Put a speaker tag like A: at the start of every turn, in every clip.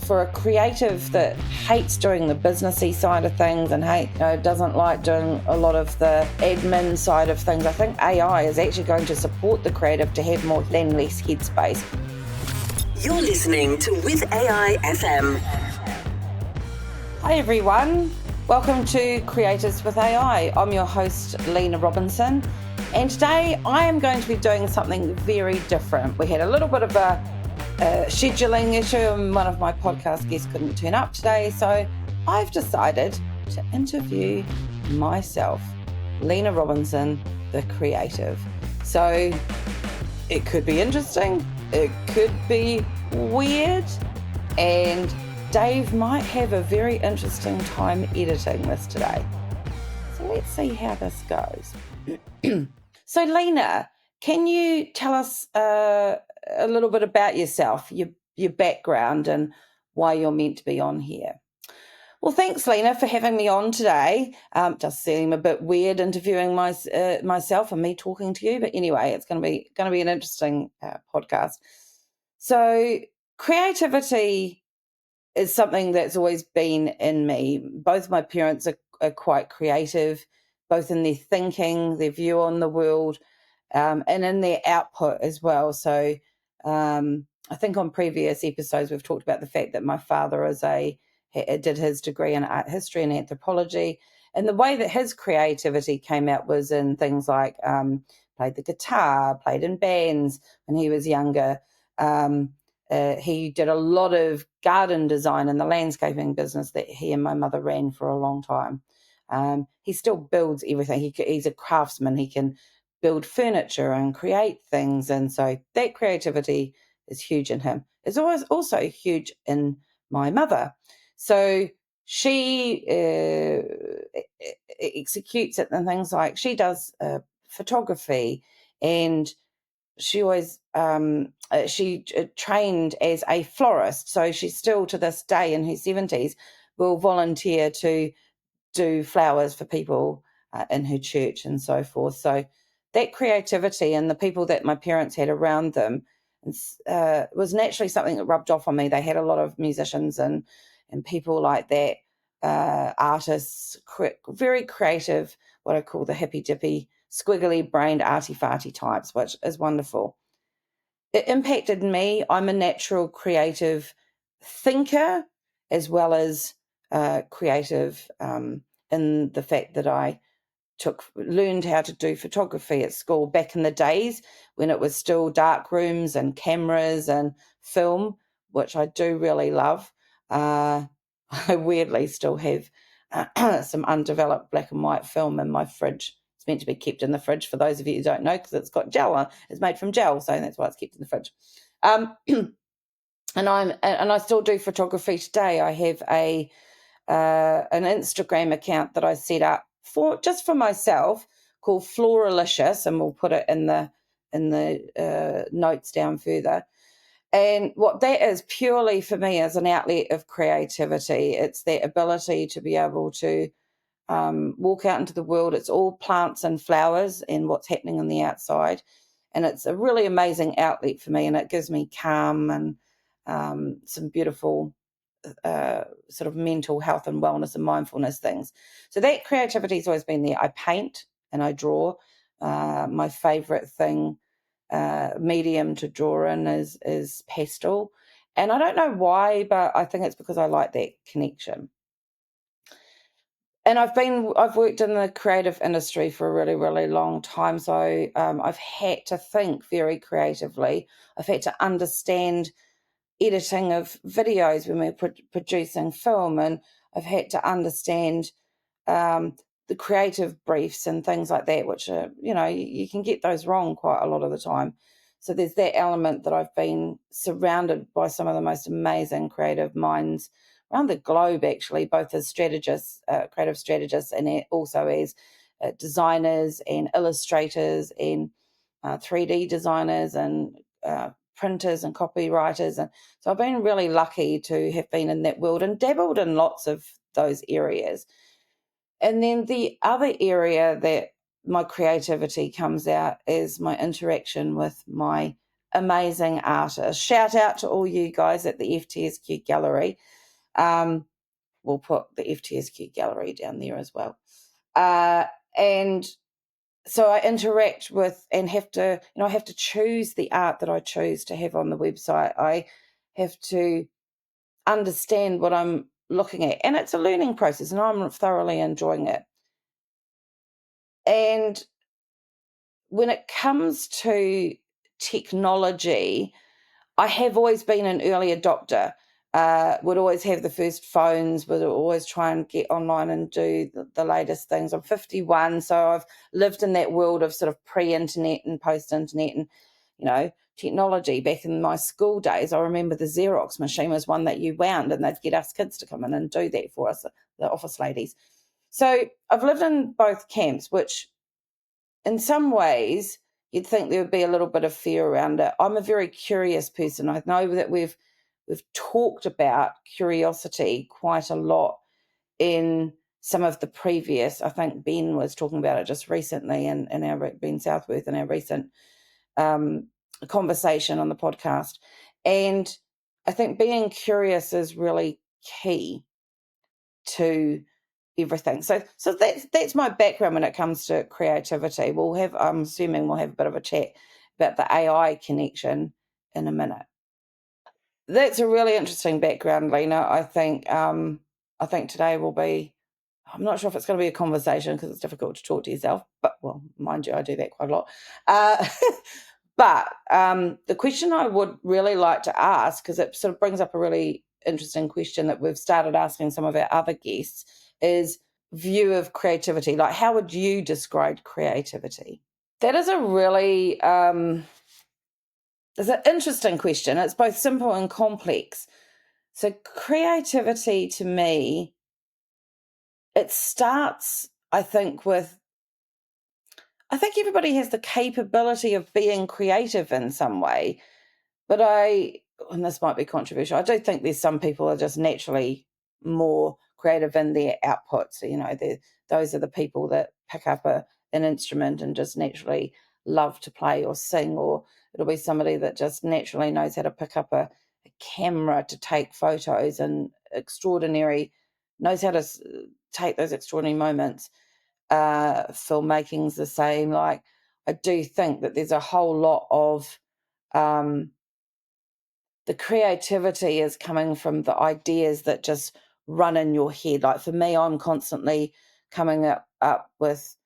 A: for a creative that hates doing the businessy side of things and doesn't like doing a lot of the admin side of things, I think AI is actually going to support the creative to have more than less headspace.
B: You're listening to With AI FM.
A: Hi everyone, welcome to Creators with AI. I'm your host, Lena Robinson, and today I am going to be doing something very different. We had a little bit of a scheduling issue and one of my podcast guests couldn't turn up today, so I've decided to interview myself, Lena Robinson, the creative. So it could be interesting, it could be weird, and Dave might have a very interesting time editing this today. So let's see how this goes. So Lena, can you tell us a little bit about yourself, your background and why you're meant to be on here? Well, thanks, Lena, for having me on today. Just seem a bit weird interviewing myself and me talking to you, but anyway, it's going to be an interesting podcast. So creativity is something that's always been in me. Both my parents are quite creative, both in their thinking, their view on the world, and in their output as well. So I think on previous episodes we've talked about the fact that my father did his degree in art history and anthropology, and the way that his creativity came out was in things like played the guitar, played in bands when he was younger. He did a lot of garden design in the landscaping business that he and my mother ran for a long time. He still builds everything. He's a craftsman. He can build furniture and create things. And so that creativity is huge in him. It's always also huge in my mother. So she executes it in things like she does photography, and she always trained as a florist, so she still to this day in her 70s will volunteer to do flowers for people in her church and so forth. So that creativity and the people that my parents had around them was naturally something that rubbed off on me. They had a lot of musicians and people like that, artists, very creative, what I call the hippy-dippy, squiggly-brained, arty-farty types, which is wonderful. It impacted me. I'm a natural creative thinker as well as creative in the fact that I learned how to do photography at school back in the days when it was still dark rooms and cameras and film, which I do really love. I weirdly still have some undeveloped black and white film in my fridge. It's meant to be kept in the fridge, for those of you who don't know, because it's got gel on. It's made from gel, so that's why it's kept in the fridge. And I still do photography today. I have an Instagram account that I set up for myself called Floralicious, and we'll put it in the notes down further. And what that is purely for me is an outlet of creativity. It's that ability to be able to walk out into the world. It's all plants and flowers and what's happening on the outside. And it's a really amazing outlet for me, and it gives me calm and some beautiful sort of mental health and wellness and mindfulness things. So that creativity has always been there. I paint and I draw. My favourite medium to draw in is pastel. And I don't know why, but I think it's because I like that connection. And I've worked in the creative industry for a really, really long time. So I've had to think very creatively. I've had to understand editing of videos when we're producing film, and I've had to understand the creative briefs and things like that, which are, you can get those wrong quite a lot of the time. So there's that element that I've been surrounded by some of the most amazing creative minds around the globe, actually, both as strategists, creative strategists, and also as designers and illustrators and 3D designers and printers and copywriters. And so I've been really lucky to have been in that world and dabbled in lots of those areas. And then the other area that my creativity comes out is my interaction with my amazing artists. Shout out to all you guys at the FTSQ Gallery. We'll put the FTSQ Gallery down there as well. And so I interact with and have to, I have to choose the art that I choose to have on the website. I have to understand what I'm looking at. And it's a learning process, and I'm thoroughly enjoying it. And when it comes to technology, I have always been an early adopter. Would always have the first phones, would always try and get online and do the latest things. I'm 51, so I've lived in that world of sort of pre-internet and post-internet and, technology. Back in my school days, I remember the Xerox machine was one that you wound, and they'd get us kids to come in and do that for us, the office ladies. So I've lived in both camps, which in some ways you'd think there would be a little bit of fear around it. I'm a very curious person. I know that we've talked about curiosity quite a lot in some of the previous, I think Ben was talking about it just recently in our Ben Southworth in our recent conversation on the podcast. And I think being curious is really key to everything. So that's my background when it comes to creativity. I'm assuming we'll have a bit of a chat about the AI connection in a minute. That's a really interesting background, Lena. I think today will be, I'm not sure if it's going to be a conversation because it's difficult to talk to yourself, but, well, mind you, I do that quite a lot. But the question I would really like to ask, because it sort of brings up a really interesting question that we've started asking some of our other guests, is view of creativity. Like, how would you describe creativity? That is a really it's an interesting question. It's both simple and complex. So creativity to me, it starts, I think everybody has the capability of being creative in some way, but and this might be controversial, I do think there's some people are just naturally more creative in their output. So, those are the people that pick up an instrument and just naturally love to play or sing, or it'll be somebody that just naturally knows how to pick up a camera to take photos and knows how to take those extraordinary moments. Filmmaking's the same. Like, I do think that there's a whole lot of the creativity is coming from the ideas that just run in your head. Like, for me, I'm constantly coming up with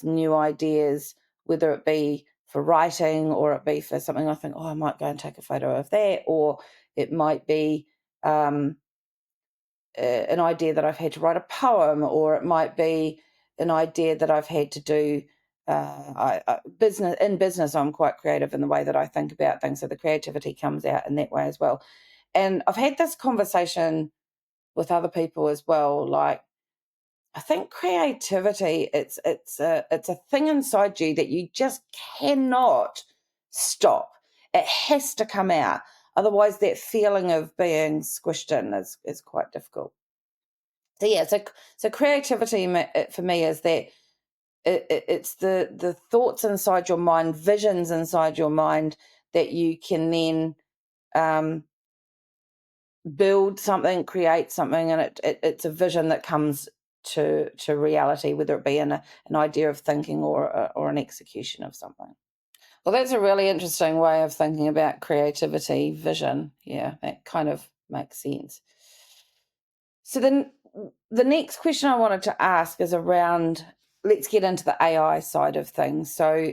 A: new ideas, whether it be for writing or it be for something I think, I might go and take a photo of that, or it might be an idea that I've had to write a poem, or it might be an idea that I've had to do business. I'm quite creative in the way that I think about things, so the creativity comes out in that way as well. And I've had this conversation with other people as well. Like, I think creativity, it's a thing inside you that you just cannot stop. It has to come out. Otherwise, that feeling of being squished in is quite difficult. So yeah, so creativity for me is that it's the thoughts inside your mind, visions inside your mind that you can then build something, create something, and it's a vision that comes to reality, whether it be an idea of thinking or an execution of something. Well, that's a really interesting way of thinking about creativity, vision. Yeah, that kind of makes sense. So then the next question I wanted to ask is around, let's get into the AI side of things. So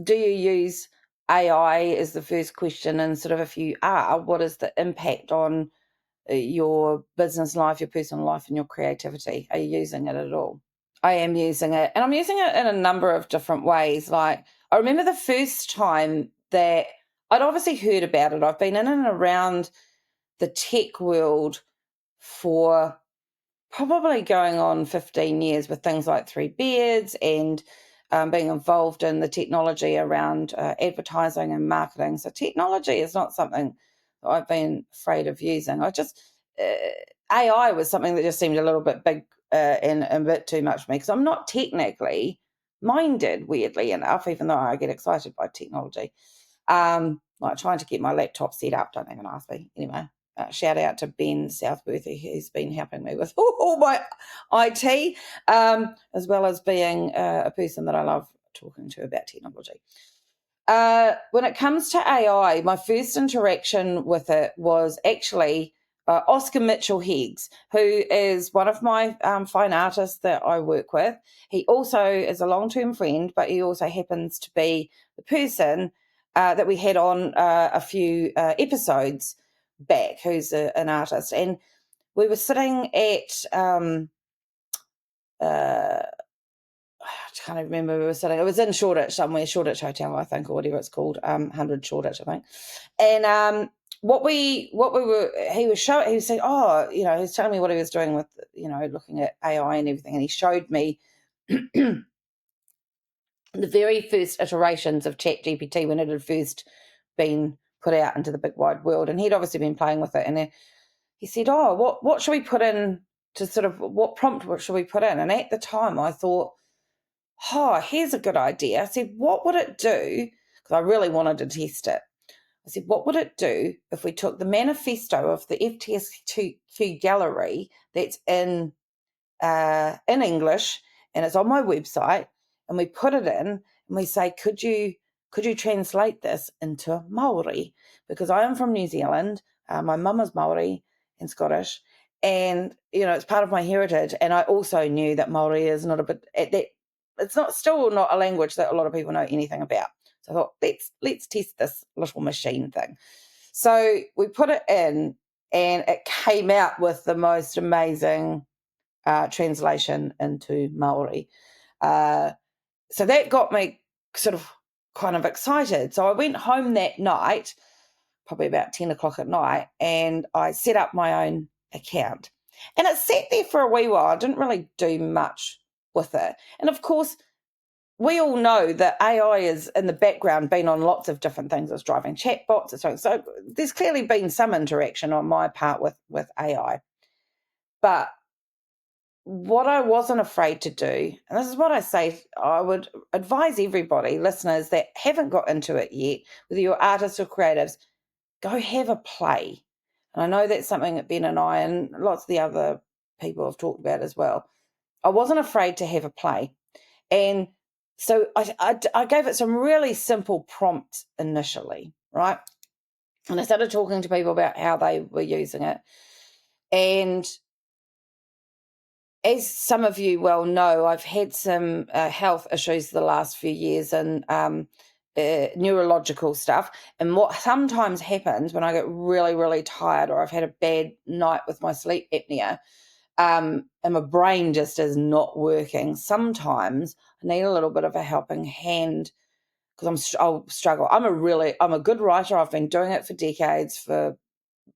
A: do you use AI is the first question, and sort of if you are, what is the impact on your business life, your personal life, and your creativity? Are you using it at all? I am using it, and I'm using it in a number of different ways. Like, I remember the first time that I'd obviously heard about it. I've been in and around the tech world for probably going on 15 years with things like Three Beards and being involved in the technology around advertising and marketing. So technology is not something that I've been afraid of using. AI was something that just seemed a little bit big and a bit too much for me, because I'm not technically minded, weirdly enough, even though I get excited by technology. Like trying to get my laptop set up. Don't even ask me. Anyway, shout out to Ben Southworthy, who's been helping me with all my IT, as well as being a person that I love talking to about technology. When it comes to AI, my first interaction with it was actually Oscar Mitchell Higgs, who is one of my fine artists that I work with. He also is a long-term friend, but he also happens to be the person that we had on a few episodes back, who's an artist. And we were sitting at... I can't even remember where we were sitting. It was in Shoreditch somewhere, Shoreditch Hotel, I think, or whatever it's called, 100 Shoreditch, I think. And he was saying, he was telling me what he was doing with, looking at AI and everything, and he showed me the very first iterations of ChatGPT when it had first been put out into the big wide world, and he'd obviously been playing with it, and he said, what should we put in to sort of, what should we put in? And at the time I thought, here's a good idea. I said, what would it do? Because I really wanted to test it. I said, what would it do if we took the manifesto of the FTSQ Gallery that's in English and it's on my website, and we put it in and we say, could you translate this into Maori? Because I am from New Zealand. My mum is Maori and Scottish, and it's part of my heritage. And I also knew that Maori is not it's still not a language that a lot of people know anything about. So I thought, let's test this little machine thing. So we put it in, and it came out with the most amazing translation into Maori. So that got me sort of kind of excited. So I went home that night, probably about 10 o'clock at night, and I set up my own account. And it sat there for a wee while. I didn't really do much with it. And of course, we all know that AI is in the background been on lots of different things. It's driving chatbots. So there's clearly been some interaction on my part with AI. But what I wasn't afraid to do, and this is what I say, I would advise everybody, listeners that haven't got into it yet, whether you're artists or creatives, go have a play. And I know that's something that Ben and I and lots of the other people have talked about as well. I wasn't afraid to have a play. And so I gave it some really simple prompts initially, right? And I started talking to people about how they were using it. And as some of you well know, I've had some health issues the last few years and neurological stuff. And what sometimes happens when I get really, really tired, or I've had a bad night with my sleep apnea, and my brain just is not working, sometimes I need a little bit of a helping hand, because I'll struggle. I'm a good writer. I've been doing it for decades, for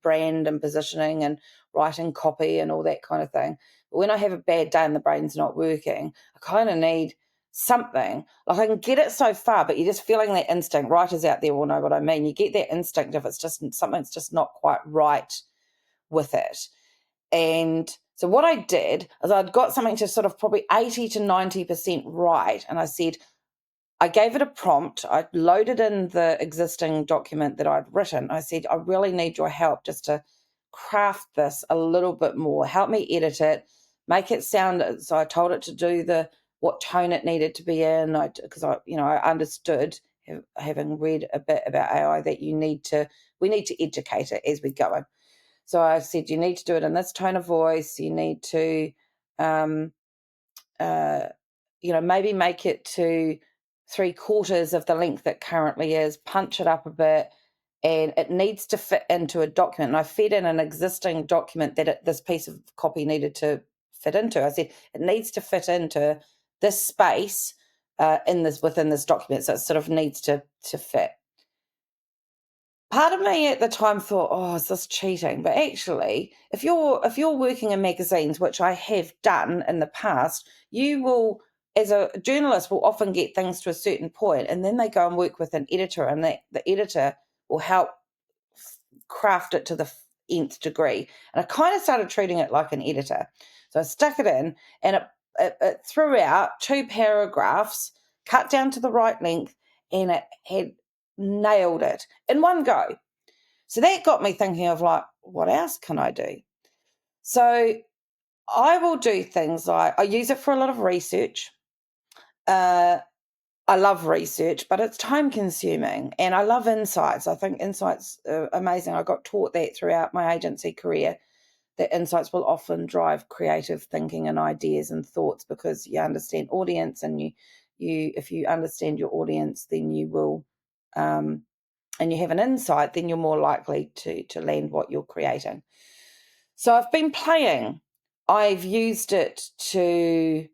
A: brand and positioning and writing copy and all that kind of thing. But when I have a bad day and the brain's not working, I kind of need something. Like, I can get it so far, but you're just feeling that instinct. Writers out there will know what I mean. You get that instinct if it's just something's just not quite right with it. And so what I did is I'd got something to sort of probably 80 to 90% right. And I gave it a prompt. I loaded in the existing document that I'd written. I said, I really need your help just to craft this a little bit more. Help me edit it, make it sound. So I told it to do what tone it needed to be in. Because I understood, having read a bit about AI, that we need to educate it as we go in. So I said, you need to do it in this tone of voice. You need to, maybe make it to 3/4 of the length it currently is, punch it up a bit, and it needs to fit into a document. And I fed in an existing document that this piece of copy needed to fit into. I said, it needs to fit into this space within this document. So it sort of needs to fit. Part of me at the time thought, is this cheating? But actually, if you're working in magazines, which I have done in the past, you will, as a journalist, will often get things to a certain point, and then they go and work with an editor, and the editor will help craft it to the nth degree. And I kind of started treating it like an editor. So I stuck it in, and it threw out 2 paragraphs, cut down to the right length, and it had nailed it in one go. So that got me thinking of like, what else can I do? So I will do things like, I use it for a lot of research. I love research, but it's time consuming, and I love insights. I think insights are amazing. I got taught that throughout my agency career, that insights will often drive creative thinking and ideas and thoughts, because you understand audience, and you if you understand your audience, then you will, and you have an insight, then you're more likely to land what you're creating. So I've been playing. I've used it to,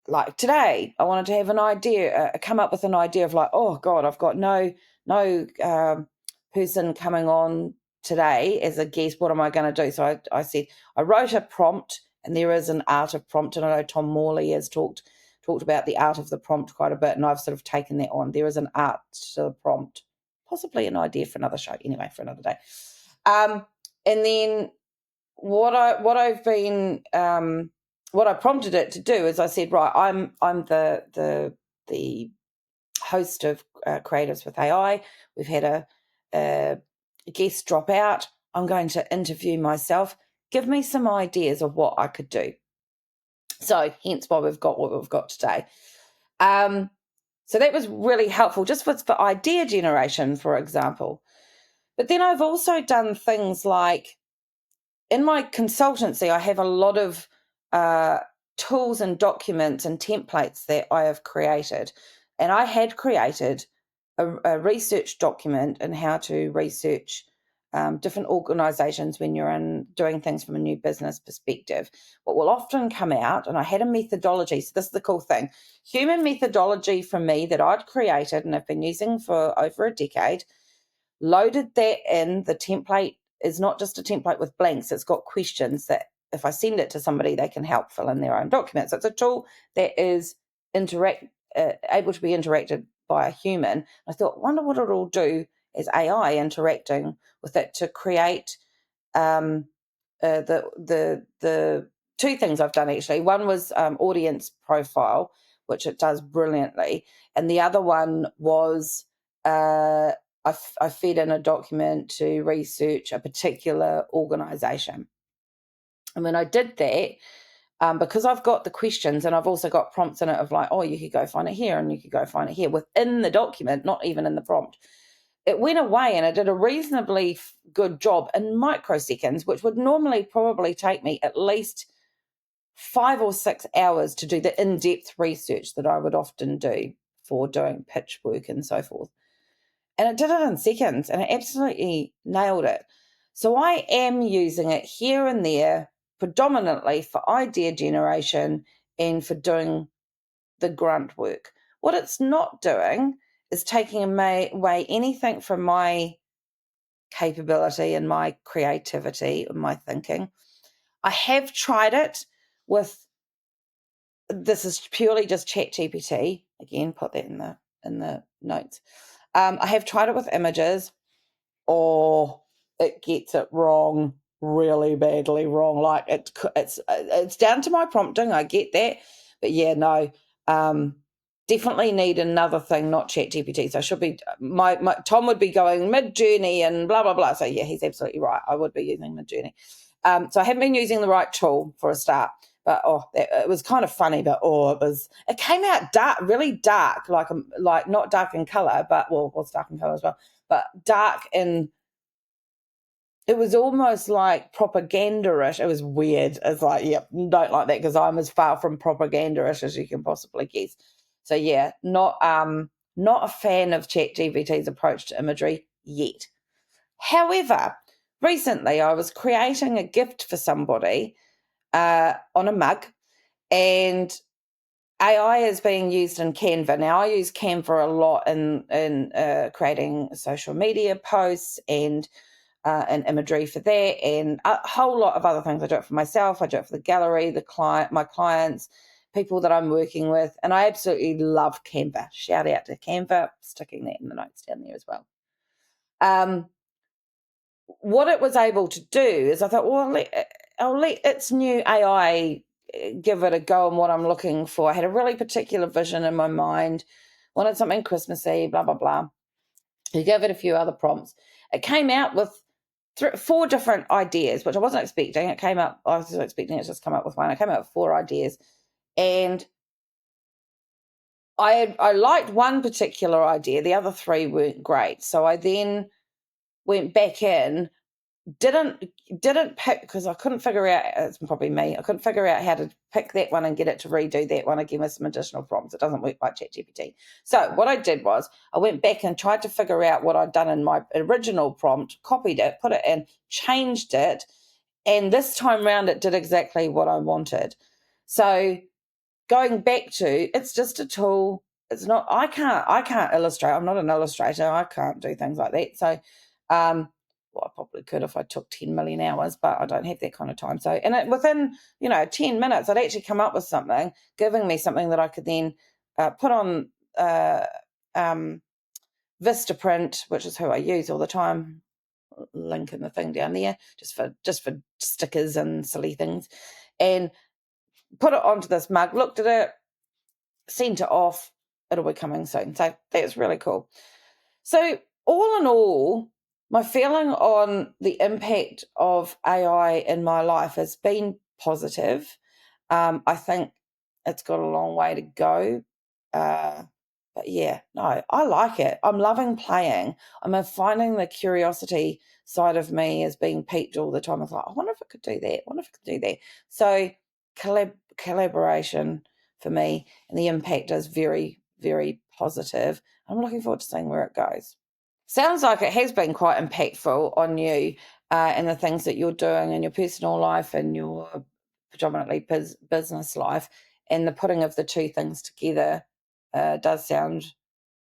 A: like today, I wanted to have an idea, come up with an idea of like, oh God, I've got no person coming on today as a guest. What am I going to do? So I said, I wrote a prompt, and there is an art of prompt, and I know Tom Morley has talked about the art of the prompt quite a bit, and I've sort of taken that on. There is an art to the prompt, possibly an idea for another show, anyway, for another day. And then what I prompted it to do is I said, right, I'm the host of Creatives with AI. We've had a guest drop out. I'm going to interview myself. Give me some ideas of what I could do. So hence why we've got what we've got today. So that was really helpful, just for idea generation, for example. But then I've also done things like, in my consultancy, I have a lot of tools and documents and templates that I have created. And I had created a research document in how to research different organisations when you're doing things from a new business perspective. What will often come out, and I had a methodology, so this is the cool thing, human methodology from me that I'd created and I've been using for over a decade, loaded that in. The template is not just a template with blanks, it's got questions that if I send it to somebody, they can help fill in their own documents. So it's a tool that is able to be interacted by a human. I thought, wonder what it'll do as AI interacting with it to create the two things I've done actually. One was audience profile, which it does brilliantly, and the other one was I fed in a document to research a particular organisation. And when I did that, because I've got the questions and I've also got prompts in it of like, oh, you could go find it here and you could go find it here within the document, not even in the prompt. It went away and it did a reasonably good job in microseconds, which would normally probably take me at least 5 or 6 hours to do the in-depth research that I would often do for doing pitch work and so forth. And it did it in seconds and it absolutely nailed it. So I am using it here and there, predominantly for idea generation and for doing the grunt work. What it's not doing is taking away anything from my capability and my creativity and my thinking. I have tried it with, this is purely just ChatGPT. Again, put that in the notes. I have tried it with images, or it gets it wrong, really badly wrong. Like it's down to my prompting. I get that, but yeah, no. Definitely need another thing, not ChatGPT. So I should be my Tom would be going Midjourney and blah blah blah. So yeah, he's absolutely right. I would be using Midjourney. So I haven't been using the right tool for a start. But it was kind of funny. But it came out dark, really dark, like not dark in color, but it was dark in color as well. But dark in, it was almost like propaganda-ish. It was weird. It's like, yep, don't like that because I'm as far from propaganda-ish as you can possibly guess. So yeah, not a fan of ChatGPT's approach to imagery yet. However, recently I was creating a gift for somebody on a mug, and AI is being used in Canva. Now, I use Canva a lot in creating social media posts and imagery for that, and a whole lot of other things. I do it for myself. I do it for the gallery, my clients, people that I'm working with, and I absolutely love Canva. Shout out to Canva, sticking that in the notes down there as well. What it was able to do is I thought, well, I'll let its new AI give it a go on what I'm looking for. I had a really particular vision in my mind wanted something Christmassy, blah, blah, blah. You gave it a few other prompts. It came out with 4 different ideas, which I wasn't expecting. I was expecting it to just come up with one. It came out with 4 ideas. And I liked one particular idea. The other 3 weren't great. So I then went back in, didn't pick, because I couldn't figure out, it's probably me, I couldn't figure out how to pick that one and get it to redo that one again with some additional prompts. It doesn't work like ChatGPT. So what I did was I went back and tried to figure out what I'd done in my original prompt, copied it, put it in, changed it, and this time round it did exactly what I wanted. So going back to, it's just a tool. It's not, I can't illustrate. I'm not an illustrator. I can't do things like that. So, well, I probably could if I took 10 million hours, but I don't have that kind of time. So, and within, 10 minutes, I'd actually come up with something, giving me something that I could then put on Vistaprint, which is who I use all the time. Link in the thing down there, just for stickers and silly things, and put it onto this mug, looked at it, sent it off. It'll be coming soon. So that's really cool. So all in all, my feeling on the impact of AI in my life has been positive. I think it's got a long way to go. But yeah, no, I like it. I'm loving playing. I'm finding the curiosity side of me is being piqued all the time. I was like, I wonder if it could do that. I wonder if it could do that. So collaboration for me, and the impact is very, very positive. I'm looking forward to seeing where it goes. Sounds like it has been quite impactful on you and the things that you're doing in your personal life and your predominantly business life, and the putting of the 2 things together does sound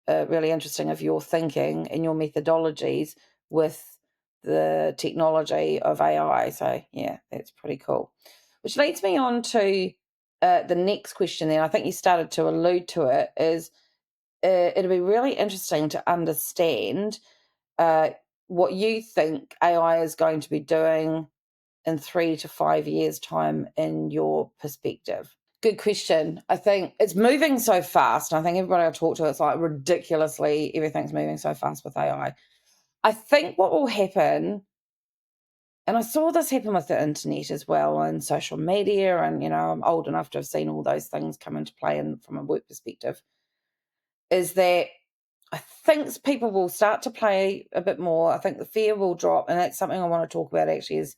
A: really interesting of your thinking and your methodologies with the technology of AI. So yeah, that's pretty cool. Which leads me on to the next question then. I think you started to allude to it, is it'll be really interesting to understand what you think AI is going to be doing in 3 to 5 years' time in your perspective. Good question. I think it's moving so fast. And I think everybody I talk to, it's like ridiculously, everything's moving so fast with AI. I think what will happen, and I saw this happen with the internet as well and social media, and, I'm old enough to have seen all those things come into play from a work perspective, is that I think people will start to play a bit more. I think the fear will drop, and that's something I want to talk about actually, is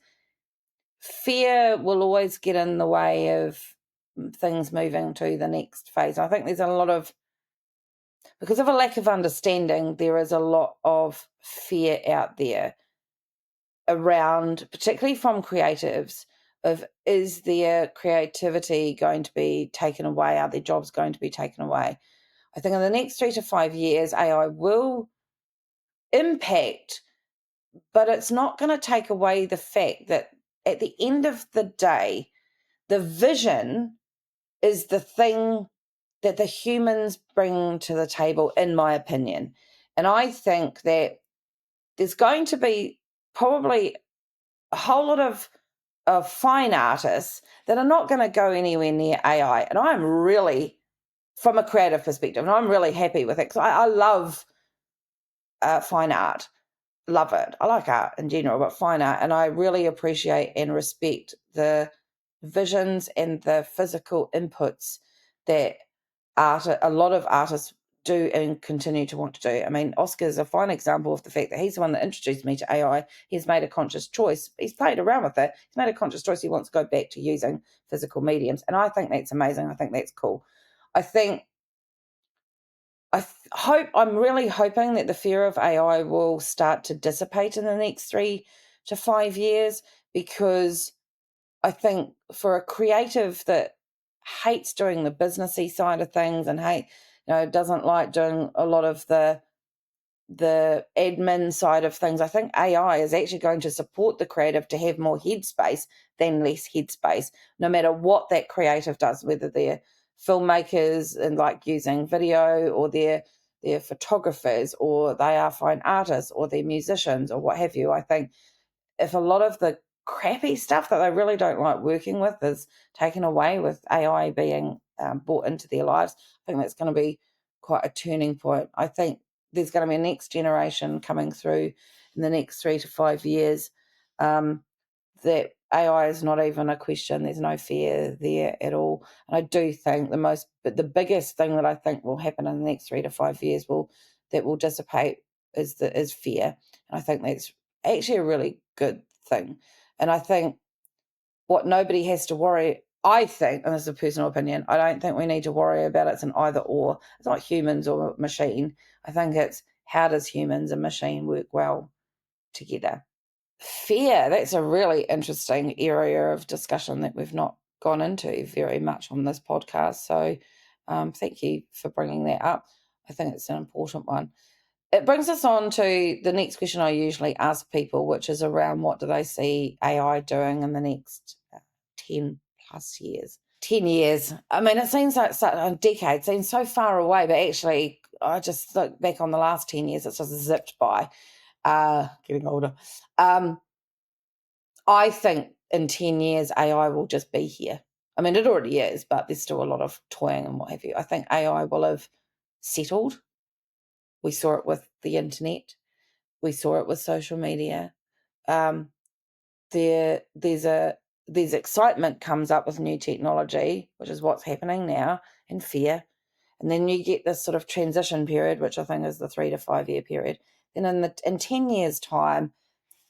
A: fear will always get in the way of things moving to the next phase. I think there's a lot of, because of a lack of understanding, there is a lot of fear out there around, particularly from creatives, of is their creativity going to be taken away? Are their jobs going to be taken away? I think in the next 3 to 5 years, AI will impact, but it's not going to take away the fact that at the end of the day, the vision is the thing that the humans bring to the table, in my opinion. And I think that there's going to be probably a whole lot of fine artists that are not going to go anywhere near AI. And I'm really, from a creative perspective, and I'm really happy with it, because I love fine art. Love it. I like art in general, but fine art. And I really appreciate and respect the visions and the physical inputs that a lot of artists do and continue to want to do. I mean, Oscar's a fine example of the fact that he's the one that introduced me to AI. He's made a conscious choice. He's played around with it. He's made a conscious choice. He wants to go back to using physical mediums. And I think that's amazing. I think that's cool. I'm really hoping that the fear of AI will start to dissipate in the next 3 to 5 years, because I think for a creative that hates doing the businessy side of things and doesn't like doing a lot of the admin side of things, I think AI is actually going to support the creative to have more headspace than less headspace, no matter what that creative does, whether they're filmmakers and like using video, or they're photographers, or they are fine artists, or they're musicians, or what have you. I think if a lot of the crappy stuff that they really don't like working with is taken away with AI being brought into their lives, I think that's going to be quite a turning point. I think there's going to be a next generation coming through in the next 3 to 5 years that AI is not even a question. There's no fear there at all. And I do think the biggest thing that I think will happen in the next 3 to 5 years that will dissipate is fear. And I think that's actually a really good thing. And I think what nobody has to worry, I think, and this is a personal opinion, I don't think we need to worry about it's an either or. It's not humans or machine. I think it's how does humans and machine work well together. Fear, that's a really interesting area of discussion that we've not gone into very much on this podcast. So thank you for bringing that up. I think it's an important one. It brings us on to the next question I usually ask people, which is around what do they see AI doing in the next 10 plus years. 10 years. I mean, it seems like a decade, seems so far away, but actually I just look back on the last 10 years, it's just zipped by. Getting older. I think in 10 years, AI will just be here. I mean, it already is, but there's still a lot of toying and what have you. I think AI will have settled. We saw it with the internet. We saw it with social media. There's excitement comes up with new technology, which is what's happening now, and fear. And then you get this sort of transition period, which I think is the 3 to 5 year period. Then in 10 years' time,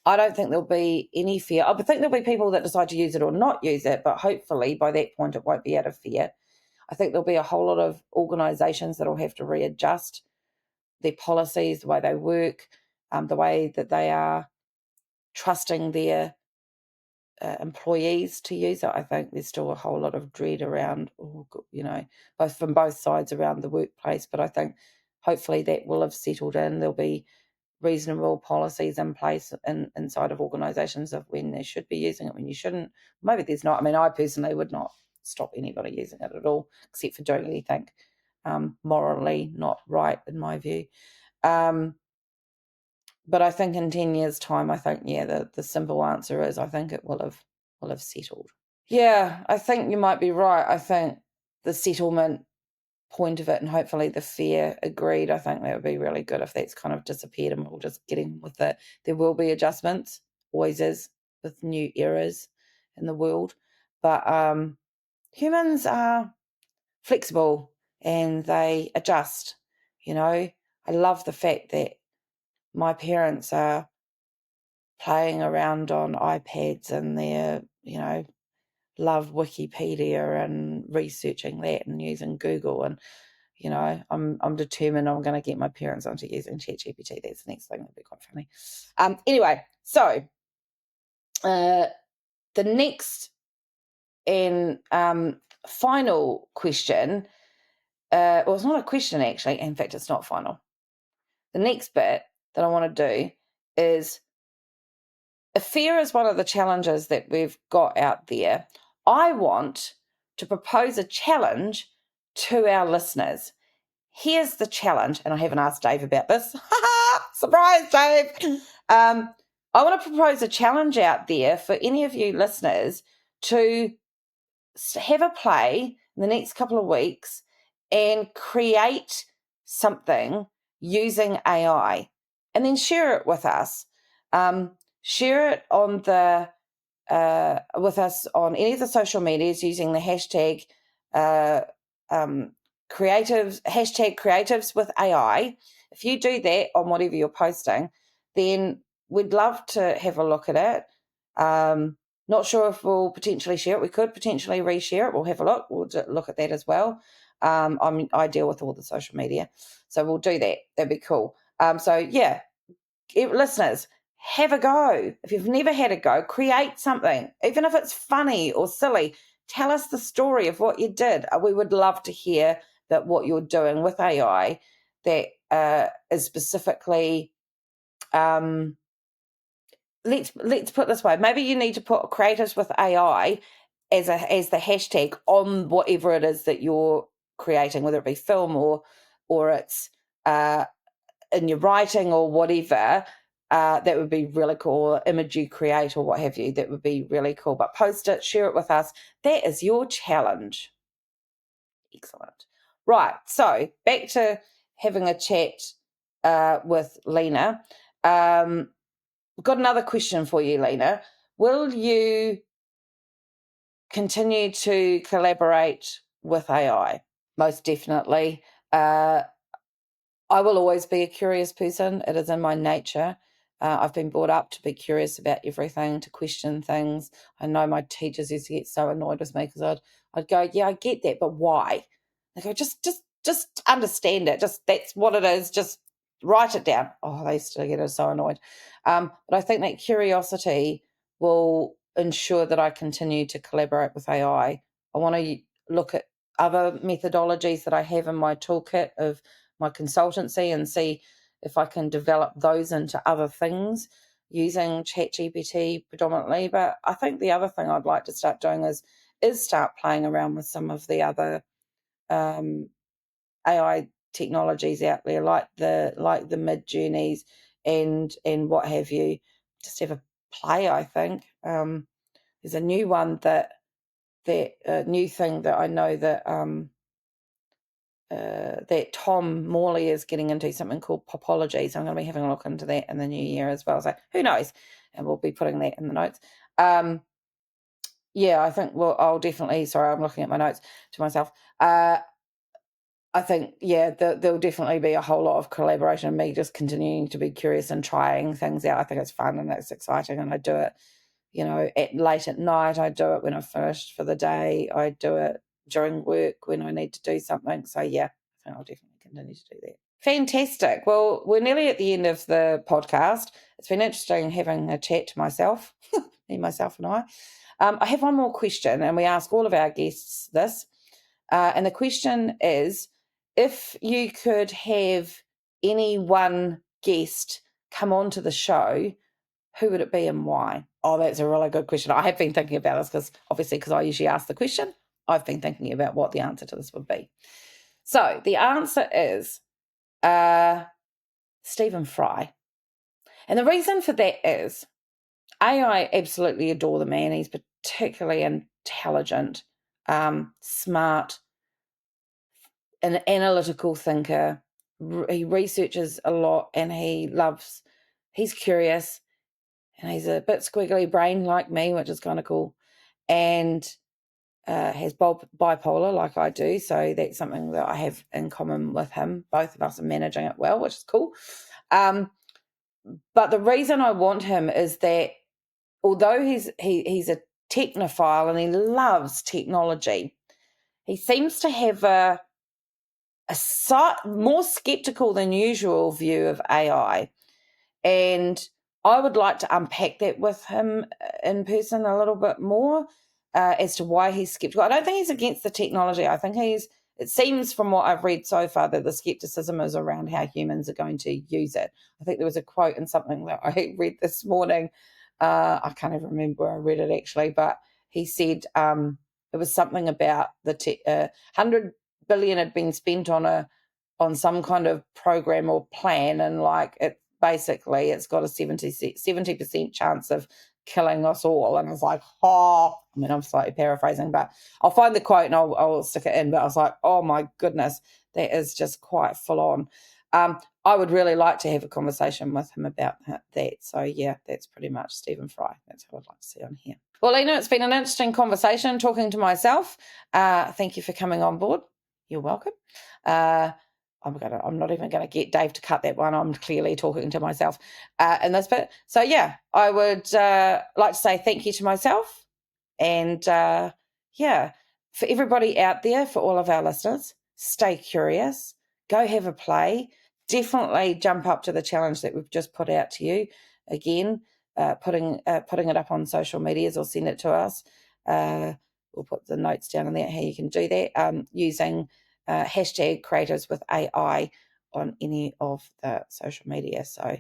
A: I don't think there'll be any fear. I think there'll be people that decide to use it or not use it, but hopefully by that point it won't be out of fear. I think there'll be a whole lot of organisations that'll have to readjust their policies, the way they work, the way that they are trusting their employees to use it. I think there's still a whole lot of dread around, both from both sides around the workplace, but I think hopefully that will have settled in. There'll be reasonable policies in place inside of organisations of when they should be using it, when you shouldn't. Maybe there's not. I mean, I personally would not stop anybody using it at all, except for doing anything morally not right, in my view. But I think in 10 years' time, the simple answer is I think it will have settled. Yeah, I think you might be right. I think the settlement point of it and hopefully the fear, agreed. I think that would be really good if that's kind of disappeared and we'll just get in with it. There will be adjustments, always is, with new eras in the world. But humans are flexible and they adjust. I love the fact that my parents are playing around on iPads and they're, love Wikipedia and researching that and using Google. And I'm determined I'm going to get my parents onto using ChatGPT. That's the next thing. That'd be quite funny. Anyway, so the next and final question, well, it's not a question actually. In fact, it's not final. The next bit that I want to do is, if fear is one of the challenges that we've got out there, I want to propose a challenge to our listeners. Here's the challenge, and I haven't asked Dave about this. Surprise, Dave! I want to propose a challenge out there for any of you listeners to have a play in the next couple of weeks and create something using AI, and then share it with us. Share it on with us on any of the social medias using the hashtag creatives with AI. If you do that on whatever you're posting, then we'd love to have a look at it. Not sure if we'll potentially share it. We could potentially reshare it. We'll have a look. We'll look at that as well. I deal with all the social media, so we'll do that. That'd be cool. Listeners, have a go. If you've never had a go, create something, even if it's funny or silly. Tell us the story of what you did. We would love to hear that what you're doing with AI that is specifically. Let's put it this way. Maybe you need to put creatives with AI as the hashtag on whatever it is that you're creating, whether it be film or it's in your writing or whatever. That would be really cool. Or image you create or what have you. That would be really cool. But post it, share it with us. That is your challenge. Excellent. Right, so back to having a chat with Lena. Got another question for you, Lena. Will you continue to collaborate with AI? Most definitely. I will always be a curious person. It is in my nature. I've been brought up to be curious about everything, to question things. I know my teachers used to get so annoyed with me because I'd go, yeah, I get that, but why? They go, just understand it. Just that's what it is. Just write it down. Oh, they used to get so annoyed. But I think that curiosity will ensure that I continue to collaborate with AI. I want to look at other methodologies that I have in my toolkit of my consultancy and see if I can develop those into other things using ChatGPT predominantly. But I think the other thing I'd like to start doing is start playing around with some of the other AI technologies out there, like the Mid Journeys and what have you. Just have a play. I think there's a new one that new thing that I know that that Tom Morley is getting into, something called popology. So I'm going to be having a look into that in the new year as well. So who knows? And we'll be putting that in the notes. Yeah, I think I'll definitely, sorry, I'm looking at my notes to myself. I think, yeah, there'll definitely be a whole lot of collaboration and me just continuing to be curious and trying things out. I think it's fun and it's exciting, and I do it, late at night. I do it when I've finished for the day. I do it during work when I need to do something. So, yeah, I think I'll definitely continue to do that. Fantastic. Well, we're nearly at the end of the podcast. It's been interesting having a chat to myself, myself and I. I have one more question, and we ask all of our guests this. And the question is, if you could have any one guest come onto the show, who would it be and why? Oh, that's a really good question. I have been thinking about this because I usually ask the question. I've been thinking about what the answer to this would be. So the answer is Stephen Fry. And the reason for that is, I absolutely adore the man. He's particularly intelligent, smart, an analytical thinker. He researches a lot, and he's curious, and he's a bit squiggly brain like me, which is kind of cool, and has bipolar like I do. So that's something that I have in common with him. Both of us are managing it well, which is cool. But the reason I want him is that although he's a technophile and he loves technology, he seems to have a more skeptical than usual view of AI. And I would like to unpack that with him in person a little bit more as to why he's skeptical. I don't think he's against the technology. I think it seems from what I've read so far that the skepticism is around how humans are going to use it. I think there was a quote in something that I read this morning. I can't even remember where I read it actually, but he said it was something about the 100 billion had been spent on some kind of program or plan, and like it's got a 70% chance of killing us all. And I was like, I'm slightly paraphrasing, but I'll find the quote and I'll stick it in. But I was like, oh my goodness, that is just quite full on. I would really like to have a conversation with him about that. So yeah, that's pretty much Stephen Fry. That's what I'd like to see on here. Well, Lena, it's been an interesting conversation talking to myself. Thank you for coming on board. You're welcome. I'm not even going to get Dave to cut that one. I'm clearly talking to myself in this bit. So yeah, I would like to say thank you to myself, and for everybody out there, for all of our listeners, stay curious, go have a play, definitely jump up to the challenge that we've just put out to you. Again, putting it up on social medias or send it to us. We'll put the notes down in there how you can do that using hashtag creators with AI on any of the social media. So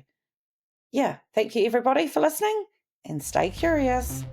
A: yeah, thank you everybody for listening, and stay curious.